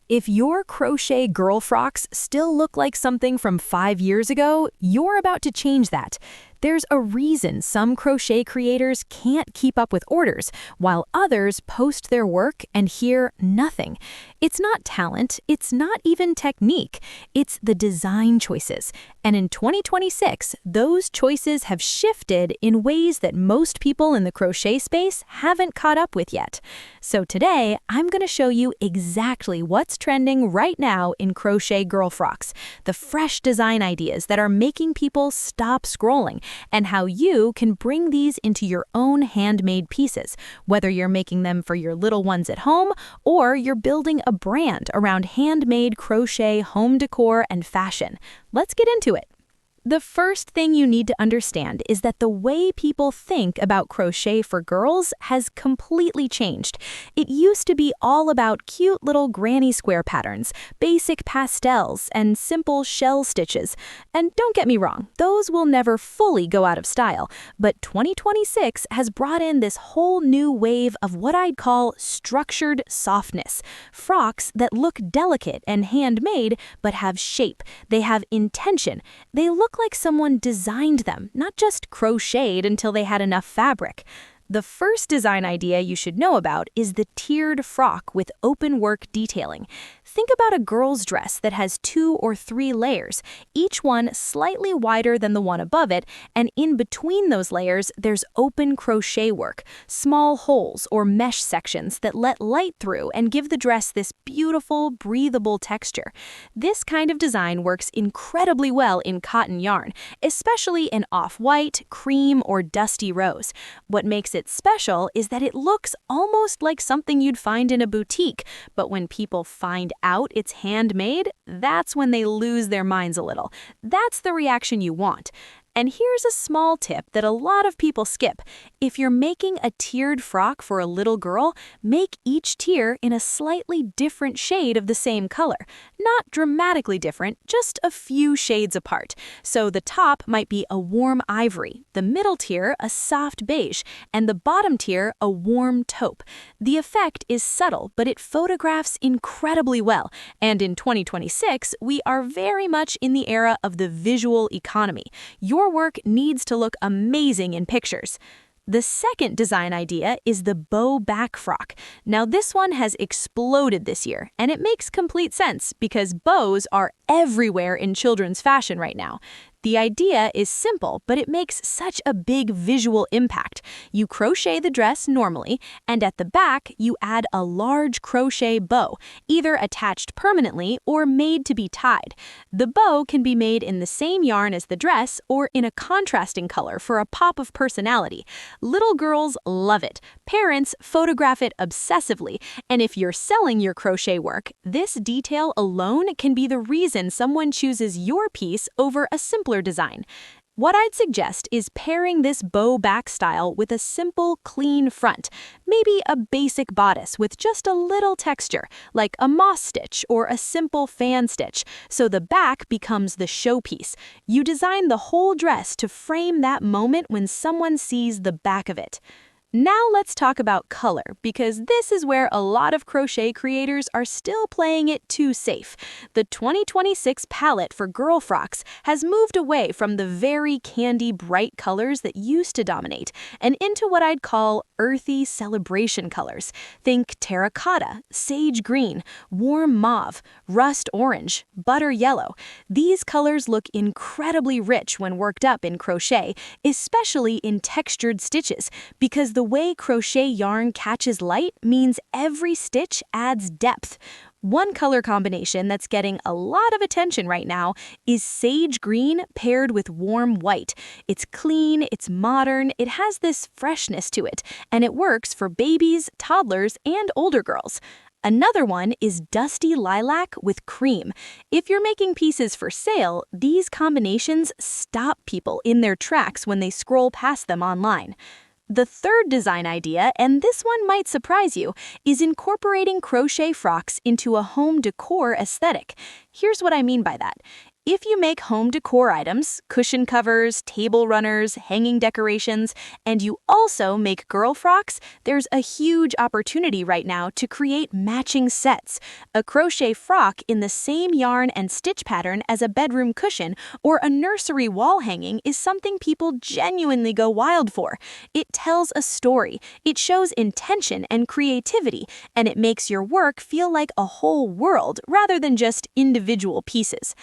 If your crochet girl frocks still look like something from 5 years ago, you're about to change that. There's a reason some crochet creators can't keep up with orders, while others post their work and hear nothing. It's not talent, it's not even technique, it's the design choices. And in 2026, those choices have shifted in ways that most people in the crochet space haven't caught up with yet. So today, I'm going to show you exactly what's trending right now in crochet girl frocks, the fresh design ideas that are making people stop scrolling, and how you can bring these into your own handmade pieces, whether you're making them for your little ones at home or you're building a brand around handmade crochet, home decor, and fashion. Let's get into it. The first thing you need to understand is that the way people think about crochet for girls has completely changed. It used to be all about cute little granny square patterns, basic pastels, and simple shell stitches. And don't get me wrong, those will never fully go out of style, but 2026 has brought in this whole new wave of what I'd call structured softness. Frocks that look delicate and handmade, but have shape. They have intention. They look like someone designed them, not just crocheted until they had enough fabric. The first design idea you should know about is the tiered frock with open work detailing. Think about a girl's dress that has 2 or 3 layers, each one slightly wider than the one above it, and in between those layers there's open crochet work, small holes or mesh sections that let light through and give the dress this beautiful, breathable texture. This kind of design works incredibly well in cotton yarn, especially in off-white, cream, or dusty rose. What makes it special is that it looks almost like something you'd find in a boutique, but when people find out it's handmade, that's when they lose their minds a little. That's the reaction you want. And here's a small tip that a lot of people skip. If you're making a tiered frock for a little girl, make each tier in a slightly different shade of the same color. Not dramatically different, just a few shades apart. So the top might be a warm ivory, the middle tier a soft beige, and the bottom tier a warm taupe. The effect is subtle, but it photographs incredibly well. And in 2026, we are very much in the era of the visual economy. Your work needs to look amazing in pictures. The second design idea is the bow back frock. Now this one has exploded this year, and it makes complete sense because bows are everywhere in children's fashion right now. The idea is simple, but it makes such a big visual impact. You crochet the dress normally, and at the back, you add a large crochet bow, either attached permanently or made to be tied. The bow can be made in the same yarn as the dress or in a contrasting color for a pop of personality. Little girls love it. Parents photograph it obsessively, and if you're selling your crochet work, this detail alone can be the reason someone chooses your piece over a simpler design. What I'd suggest is pairing this bow back style with a simple, clean front, maybe a basic bodice with just a little texture, like a moss stitch or a simple fan stitch, so the back becomes the showpiece. You design the whole dress to frame that moment when someone sees the back of it. Now let's talk about color, because this is where a lot of crochet creators are still playing it too safe. The 2026 palette for girl frocks has moved away from the very candy bright colors that used to dominate and into what I'd call earthy celebration colors. Think terracotta, sage green, warm mauve, rust orange, butter yellow. These colors look incredibly rich when worked up in crochet, especially in textured stitches, because the way crochet yarn catches light means every stitch adds depth. One color combination that's getting a lot of attention right now is sage green paired with warm white. It's clean, it's modern, it has this freshness to it, and it works for babies, toddlers, and older girls. Another one is dusty lilac with cream. If you're making pieces for sale, these combinations stop people in their tracks when they scroll past them online. The third design idea, and this one might surprise you, is incorporating crochet frocks into a home decor aesthetic. Here's what I mean by that. If you make home decor items, cushion covers, table runners, hanging decorations, and you also make girl frocks, there's a huge opportunity right now to create matching sets. A crochet frock in the same yarn and stitch pattern as a bedroom cushion or a nursery wall hanging is something people genuinely go wild for. It tells a story, it shows intention and creativity, and it makes your work feel like a whole world rather than just individual pieces.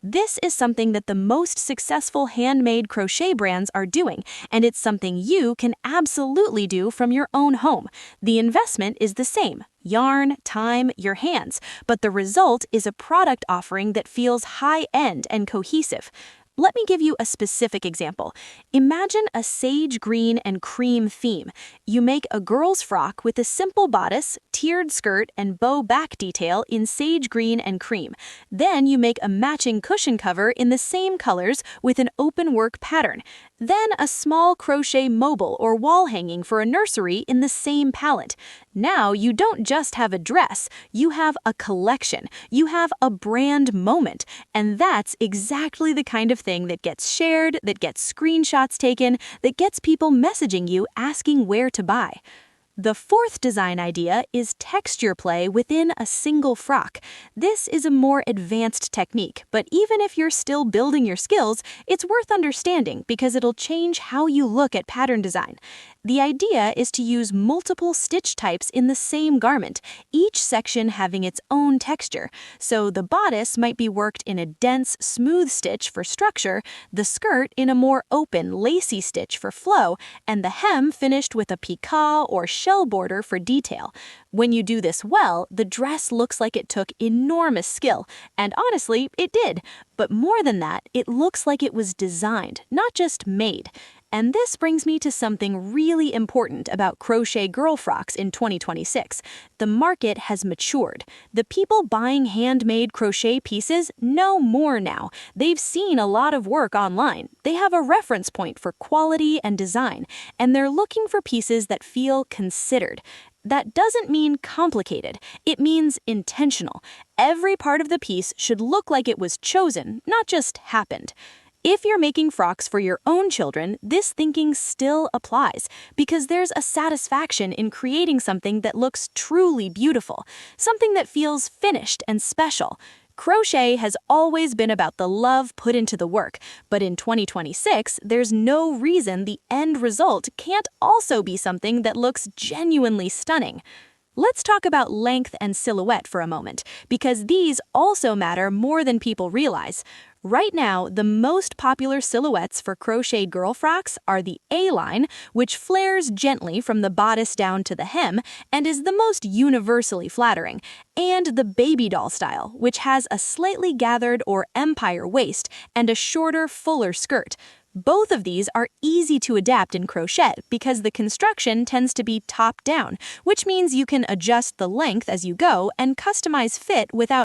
This is something that the most successful handmade crochet brands are doing, and it's something you can absolutely do from your own home. The investment is the same: yarn, time, your hands, but the result is a product offering that feels high-end and cohesive. Let me give you a specific example. Imagine a sage green and cream theme. You make a girl's frock with a simple bodice, tiered skirt, and bow back detail in sage green and cream. Then you make a matching cushion cover in the same colors with an open work pattern. Then a small crochet mobile or wall hanging for a nursery in the same palette. Now you don't just have a dress, you have a collection, you have a brand moment, and that's exactly the kind of thing that gets shared, that gets screenshots taken, that gets people messaging you asking where to buy. The fourth design idea is texture play within a single frock. This is a more advanced technique, but even if you're still building your skills, it's worth understanding because it'll change how you look at pattern design. The idea is to use multiple stitch types in the same garment, each section having its own texture. So the bodice might be worked in a dense, smooth stitch for structure, the skirt in a more open, lacy stitch for flow, and the hem finished with a piqué or shell border for detail. When you do this well, the dress looks like it took enormous skill, and honestly, it did. But more than that, it looks like it was designed, not just made. And this brings me to something really important about crochet girl frocks in 2026. The market has matured. The people buying handmade crochet pieces know more now. They've seen a lot of work online. They have a reference point for quality and design, and they're looking for pieces that feel considered. That doesn't mean complicated. It means intentional. Every part of the piece should look like it was chosen, not just happened. If you're making frocks for your own children, this thinking still applies because there's a satisfaction in creating something that looks truly beautiful, something that feels finished and special. Crochet has always been about the love put into the work, but in 2026, there's no reason the end result can't also be something that looks genuinely stunning. Let's talk about length and silhouette for a moment, because these also matter more than people realize. Right now, the most popular silhouettes for crocheted girl frocks are the A-line, which flares gently from the bodice down to the hem and is the most universally flattering, and the baby doll style, which has a slightly gathered or empire waist and a shorter, fuller skirt. Both of these are easy to adapt in crochet because the construction tends to be top-down, which means you can adjust the length as you go and customize fit without